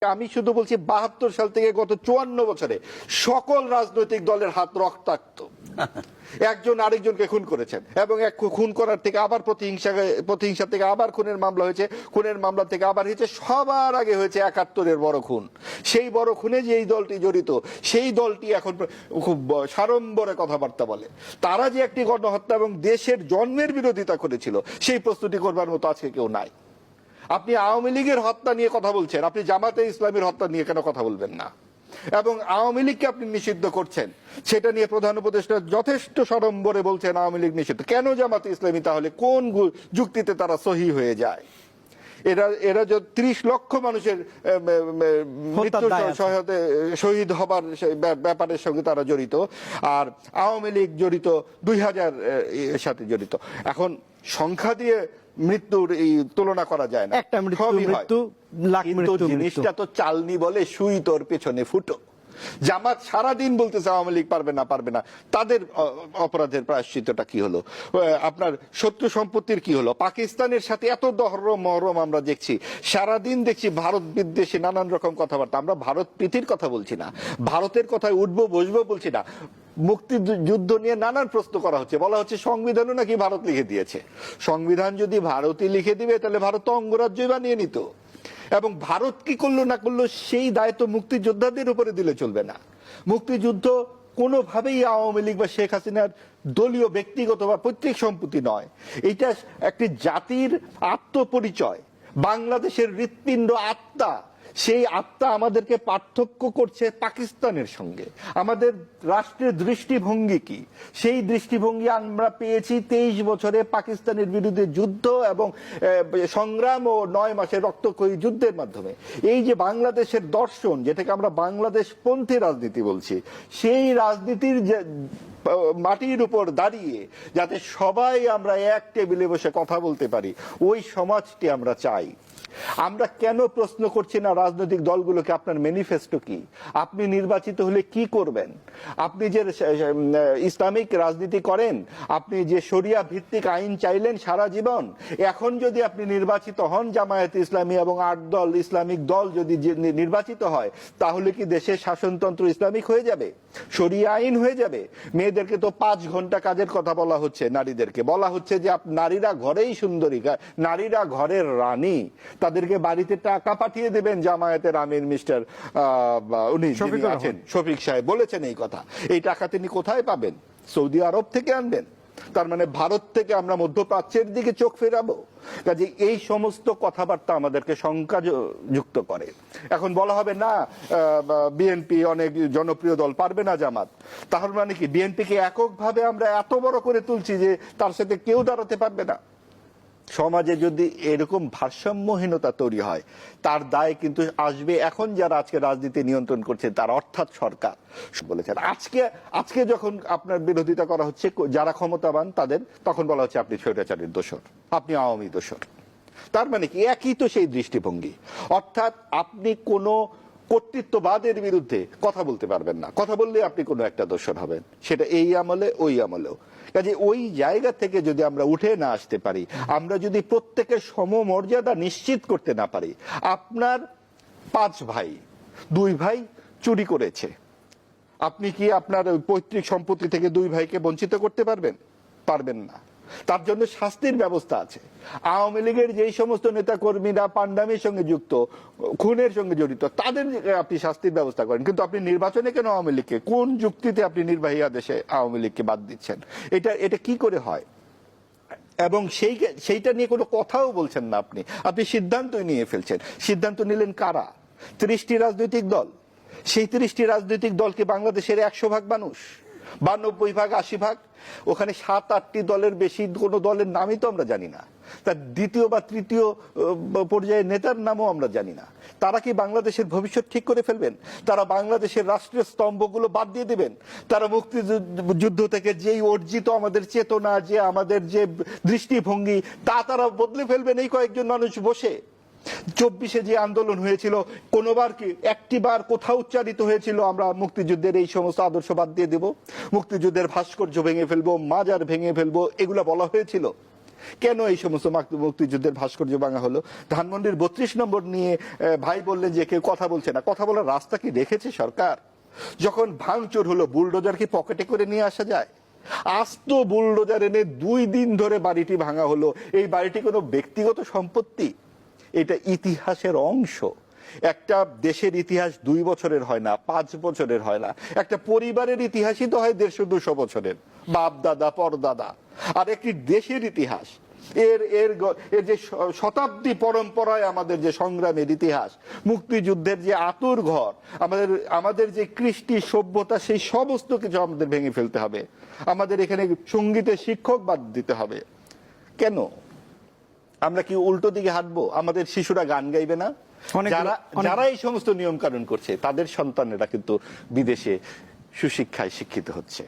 আমি শুধু বলছি 72 সাল থেকে গত 54 বছরে সকল রাজনৈতিক দলের হাত রক্তাক্ত। একজন আরেকজনকে খুন করেছেন এবং এক খুন করার থেকে আবার প্রতিহিংসা থেকে আবার খুনের মামলা হয়েছে, খুনের মামলা থেকে আবার হয়েছে, সবার আগে হয়েছে 71-এর বড় খুন। সেই বড় খুনে যে এই দলটি জড়িত, সেই দলটি এখন খুব সাড়ম্বরে কথাবার্তা বলে। তারা যে একটি গণহত্যা এবং দেশের জন্মের বিরোধিতা করেছিল, সেই প্রস্তুতি করবার মতো আজকে কেউ নাই। আপনি আওয়ামী লীগের হত্যা নিয়ে কথা বলছেন, আপনি জামাতে ইসলামীর হত্যা নিয়ে কেন কথা বলবেন না? এবং আওয়ামী লীগকে আপনি নিষিদ্ধ করছেন, সেটা নিয়ে প্রধান উপদেষ্টা যথেষ্ট সড়ম্বরে বলছেন আওয়ামী লীগ নিষিদ্ধ। কেন জামাতে ইসলামী তাহলে কোন যুক্তিতে তারা সহি হয়ে যায়? এরা যে 30 লক্ষ মানুষের শহীদ হবার ব্যাপারের সঙ্গে তারা জড়িত, আর আওয়ামী লীগ জড়িত 2000 এর সাথে জড়িত। এখন সংখ্যা দিয়ে মৃত্যুর এই তুলনা করা যায় না। একটা মৃত্যু লাখ মৃত্যু। জিনিসটা তো চালনি বলে সুই তোর পেছনে ফুটো। জামাত সারাদিন বলতেছে আওয়ামী লীগ পারবে না, তাদের অপরাধের প্রায়শ্চিত্তটা কি হলো? আপনার শত্রু সম্পত্তির কি হলো? পাকিস্তানের সাথে এত মহরম আমরা দেখছি, সারাদিন দেখছি ভারত বিদ্বেষী নানান রকম কথাবার্তা। আমরা ভারত প্রীতির কথা বলছি না, ভারতের কথায় উঠবো বসবো বলছি না। মুক্তিযুদ্ধ নিয়ে নানান প্রশ্ন করা হচ্ছে, বলা হচ্ছে সংবিধানও নাকি ভারত লিখে দিয়েছে। সংবিধান যদি ভারতই লিখে দিবে তাহলে ভারত তো অঙ্গরাজ্যই বানিয়ে নিত। এবং ভারত কি করলো না করলো সেই দায়িত্ব মুক্তিযোদ্ধাদের উপরে দিলে চলবে না। মুক্তিযুদ্ধ কোনোভাবেই আওয়ামী লীগ বা শেখ হাসিনার দলীয় ব্যক্তিগত বা পৈতৃক সম্পত্তি নয়। এটা একটি জাতির আত্মপরিচয়, বাংলাদেশের হৃৎপিণ্ড, আত্মা। সেই আত্মা আমাদেরকে পার্থক্য করছে পাকিস্তানের সঙ্গে। আমাদের রাষ্ট্রের দৃষ্টিভঙ্গি কি? সেই দৃষ্টিভঙ্গি আমরা পেয়েছি 23 বছরে পাকিস্তানের বিরুদ্ধে যুদ্ধ এবং সংগ্রাম ও 9 মাসের রক্তক্ষয়ী যুদ্ধের মাধ্যমে। এই যে বাংলাদেশের দর্শন, যেটাকে আমরা বাংলাদেশ পন্থী রাজনীতি বলছি, সেই রাজনীতির মাটির উপর দাঁড়িয়ে যাতে সবাই আমরা এক টেবিলে বসে কথা বলতে পারি, ওই সমাজটি আমরা চাই। আমরা কেন প্রশ্ন করছি না রাজনৈতিক দলগুলোকে আপনার ম্যানিফেস্টো কি? আপনি নির্বাচিত হলে কি করবেন? আপনি যে ইসলামিক রাজনীতি করেন, আপনি যে শরিয়া ভিত্তিক আইন চাইলেন সারা জীবন, এখন যদি আপনি নির্বাচিত হন, জামায়াতে ইসলামী এবং 8 দল ইসলামিক দল যদি নির্বাচিত হয়, তাহলে কি দেশের শাসনতন্ত্র ইসলামিক হয়ে যাবে? শরিয়া আইন হয়ে যাবে? মেয়েদেরকে তো 5 ঘন্টা কাজের কথা বলা হচ্ছে, নারীদেরকে বলা হচ্ছে যে নারীরা ঘরেই সুন্দরী, নারীরা ঘরের রানী, তাদেরকে বাড়িতে টাকা পাঠিয়ে দেবেন। জামায়াতের আমির মিস্টার উনি আছেন শফিক সাহেব বলেছেন এই কথা। এই টাকা তিনি কোথায় পাবেন? সৌদি আরব থেকে আনবেন? তার মানে ভারত থেকে আমরা মধ্যপ্রাচ্যের দিকে চোখ ফেরাবো? কাজে এই সমস্ত কথাবার্তা আমাদেরকে শঙ্কা যুক্ত করে। এখন বলা হবে না বিএনপি অনেক জনপ্রিয় দল, পারবে না জামাত। তাহলে মানে কি বিএনপিকে এককভাবে আমরা এত বড় করে তুলছি যে তার সাথে কেউ দাঁড়াতে পারবে না? সমাজে যদি এরকম ভারসাম্যহীনতা তৈরি হয়, তার দায় কিন্তু আসবে এখন যারা আজকে রাজনীতি নিয়ন্ত্রণ করছে তার, অর্থাৎ সরকার বলেছেন। আজকে যখন আপনার বিরোধিতা করা হচ্ছে যারা ক্ষমতাবান তাদের, তখন বলা হচ্ছে আপনি স্বৈরাচারীর দোসর, আপনি আওয়ামী দোসর। তার মানে কি একই তো সেই দৃষ্টিভঙ্গি। অর্থাৎ আপনি কোনো কর্তৃত্ববাদের বিরুদ্ধে কথা বলতে পারবেন না, কথা বললে আপনি কোনো একটা দোষর হবেন, সেটা এই আমলে ওই আমলেও। কাজে ওই জায়গা থেকে যদি আমরা উঠে না আসতে পারি, আমরা যদি প্রত্যেকের সমমর্যাদা নিশ্চিত করতে না পারি, আপনার 5 ভাই 2 ভাই চুরি করেছে, আপনি কি আপনার পৈতৃক সম্পত্তি থেকে 2 ভাইকে বঞ্চিত করতে পারবেন? পারবেন না। তার জন্য শাস্তির ব্যবস্থা আছে। আওয়ামী লীগের যেই সমস্ত নেতা কর্মীরা পান্ডামির সঙ্গে যুক্ত, খুনের সঙ্গে জড়িত, তাদের আপনি শাস্তির ব্যবস্থা করেন, কিন্তু আপনি নির্বাচনে কেন আওয়ামী লীগকে, কোন যুক্তিতে আপনি নির্বাহী আদেশে আওয়ামী লীগকে বাদ দিচ্ছেন? এটা কি করে হয়? এবং সেইটা নিয়ে কোনো কথাও বলছেন না আপনি সিদ্ধান্তই নিয়ে ফেলছেন। সিদ্ধান্ত নিলেন কারা? 30টি রাজনৈতিক দল। সেই 30টি রাজনৈতিক দলকে বাংলাদেশের 100 ভাগ মানুষ, 92 ভাগ 80 ভাগ, ওখানে 7-8টি দলের বেশি কোনো দলের নামই তো আমরা জানি না, তার দ্বিতীয় বা তৃতীয় পর্যায়ের নেতার নামও আমরা জানি না। তারা কি বাংলাদেশের ভবিষ্যৎ ঠিক করে ফেলবেন? তারা বাংলাদেশের রাষ্ট্রের স্তম্ভগুলো বাদ দিয়ে দিবেন? তারা মুক্তিযুদ্ধ থেকে যেই অর্জিত আমাদের চেতনা, যে আমাদের যে দৃষ্টিভঙ্গি, তারা বদলে ফেলবেন এই কয়েকজন মানুষ বসে? 24-এ যে আন্দোলন হয়েছিল, কোনোবার কি একটিবার কোথাও উচ্চারিত হয়েছিল আমরা মুক্তিযুদ্ধের এই সমস্ত আদর্শ বাদ দিয়ে দেব, মুক্তিযুদ্ধের ভাস্কর্য ভেঙে ফেলবো, মাজার ভেঙে ফেলবো, এগুলা বলা হয়েছিল? কেন এই সমস্ত মুক্তিযুদ্ধের ভাস্কর্য ভাঙা হলো? ধানমন্ডির 32 নম্বর নিয়ে ভাই বললেন যে কেউ কথা বলছে না। কথা বলার রাস্তা কি রেখেছে সরকার? যখন ভাঙচুর হলো, বুলডোজার কি পকেটে করে নিয়ে আসা যায়? আস্ত বুলডোজার এনে 2 দিন ধরে বাড়িটি ভাঙা হলো। এই বাড়িটি কোনো ব্যক্তিগত সম্পত্তি, এটা ইতিহাসের অংশ। একটা দেশের ইতিহাস 2 বছরের হয় না, 5 বছরের হয় না। একটা পরিবারের ইতিহাসই তো হয় 150-200 বছরের, বাপ দাদা পরদাদা। আর একটি দেশের ইতিহাস, এর এর এর যে শতাব্দী পরম্পরায় আমাদের যে সংগ্রামের ইতিহাস, মুক্তিযুদ্ধের যে আতুর ঘর, আমাদের যে কৃষ্টি সভ্যতা, সেই সমস্ত কিছু আমাদের ভেঙে ফেলতে হবে। আমাদের এখানে সঙ্গীতের শিক্ষক বাদ দিতে হবে। কেন? আমরা কি উল্টো দিকে হাঁটবো? আমাদের শিশুরা গান গাইবে না? যারা এই সমস্ত নিয়ম কানুন করছে, তাদের সন্তানেরা কিন্তু বিদেশে সুশিক্ষায় শিক্ষিত হচ্ছে।